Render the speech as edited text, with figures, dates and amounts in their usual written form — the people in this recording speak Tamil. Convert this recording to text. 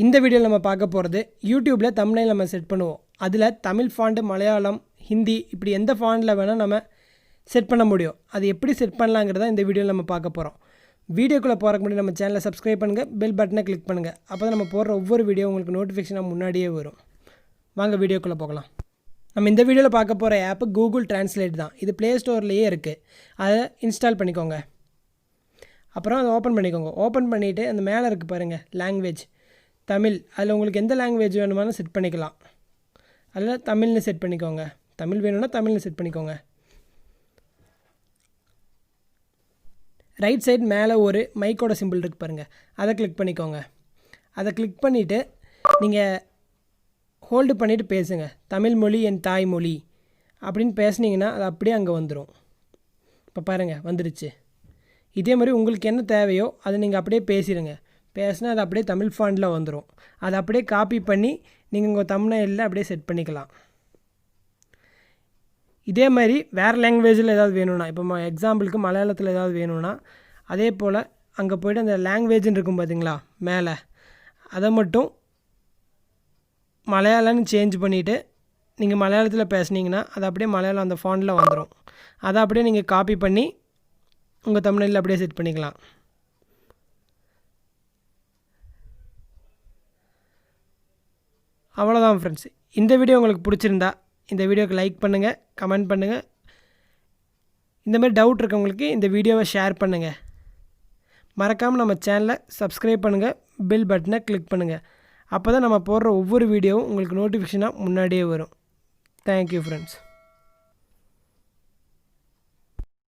இந்த வீடியோவில் நம்ம பார்க்க போகிறது யூடியூப்பில் தம்ப்நெயில் நம்ம செட் பண்ணுவோம். அதில் தமிழ் ஃபாண்ட், மலையாளம், ஹிந்தி இப்படி எந்த ஃபாண்டில் வேணால் நம்ம செட் பண்ண முடியும். அது எப்படி செட் பண்ணலாங்கிறத இந்த வீடியோவில் நம்ம பார்க்க போகிறோம். வீடியோக்குள்ளே போகிறக்கு முன்னாடி நம்ம சேனலை சப்ஸ்கிரைப் பண்ணுங்கள், பெல் பட்டனை கிளிக் பண்ணுங்கள். அப்போ தான் நம்ம போடுற ஒவ்வொரு வீடியோ உங்களுக்கு நோட்டிஃபிகேஷனாக முன்னாடியே வரும். வாங்க வீடியோக்குள்ளே போகலாம். நம்ம இந்த வீடியோவில் பார்க்க போகிற ஆப்பு கூகுள் டிரான்ஸ்லேட் தான். இது ப்ளே ஸ்டோர்லேயே இருக்குது. அதை இன்ஸ்டால் பண்ணிக்கோங்க. அப்புறம் அதை ஓப்பன் பண்ணிக்கோங்க. ஓப்பன் பண்ணிவிட்டு அந்த மேலே இருக்குது பாருங்கள், லாங்குவேஜ் தமிழ். அதில் உங்களுக்கு எந்த லாங்குவேஜ் வேணுமானு செட் பண்ணிக்கலாம். அதில் தமிழ்னு செட் பண்ணிக்கோங்க. தமிழ் வேணும்னா தமிழ்னு செட் பண்ணிக்கோங்க. ரைட் சைடு மேலே ஒரு மைக்கோட சிம்பிள் இருக்குது பாருங்கள், அதை கிளிக் பண்ணிக்கோங்க. அதை கிளிக் பண்ணிவிட்டு நீங்கள் ஹோல்டு பண்ணிவிட்டு பேசுங்க. தமிழ் மொழி என் தாய்மொழி அப்படின்னு பேசுனீங்கன்னா அது அப்படியே அங்கே வந்துடும். இப்போ பாருங்கள் வந்துடுச்சு. இதே மாதிரி உங்களுக்கு என்ன தேவையோ அதை நீங்கள் அப்படியே பேசிடுங்க. பேசினா அது அப்படியே தமிழ் ஃபாண்டில் வந்துடும். அதை அப்படியே காப்பி பண்ணி நீங்கள் உங்கள் தம்ப்நெயிலில் அப்படியே செட் பண்ணிக்கலாம். இதே மாதிரி வேறு லாங்குவேஜில் ஏதாவது வேணும்னா, இப்போ எக்ஸாம்பிளுக்கு மலையாளத்தில் ஏதாவது வேணும்னா அதே போல் அங்கே போய்ட்டு அந்த லாங்குவேஜ்னு இருக்கும் பார்த்தீங்களா மேலே, அதை மட்டும் மலையாளம்னு சேஞ்ச் பண்ணிவிட்டு நீங்கள் மலையாளத்தில் பேசுனீங்கன்னா அது அப்படியே மலையாளம் அந்த ஃபாண்டில் வந்துடும். அதை அப்படியே நீங்கள் காப்பி பண்ணி உங்கள் தம்ப்நெயிலில் அப்படியே செட் பண்ணிக்கலாம். அவ்வளோதான் ஃப்ரெண்ட்ஸ். இந்த வீடியோ உங்களுக்கு பிடிச்சிருந்தா இந்த வீடியோக்கு லைக் பண்ணுங்கள், கமெண்ட் பண்ணுங்கள். இந்த மாதிரி டவுட் இருக்கவங்களுக்கு இந்த வீடியோவை ஷேர் பண்ணுங்கள். மறக்காமல் நம்ம சேனலை சப்ஸ்கிரைப் பண்ணுங்கள், பெல் பட்டனை கிளிக் பண்ணுங்கள். அப்போ தான் நம்ம போடுற ஒவ்வொரு வீடியோவும் உங்களுக்கு நோட்டிஃபிகேஷனாக முன்னாடியே வரும். Thank you friends.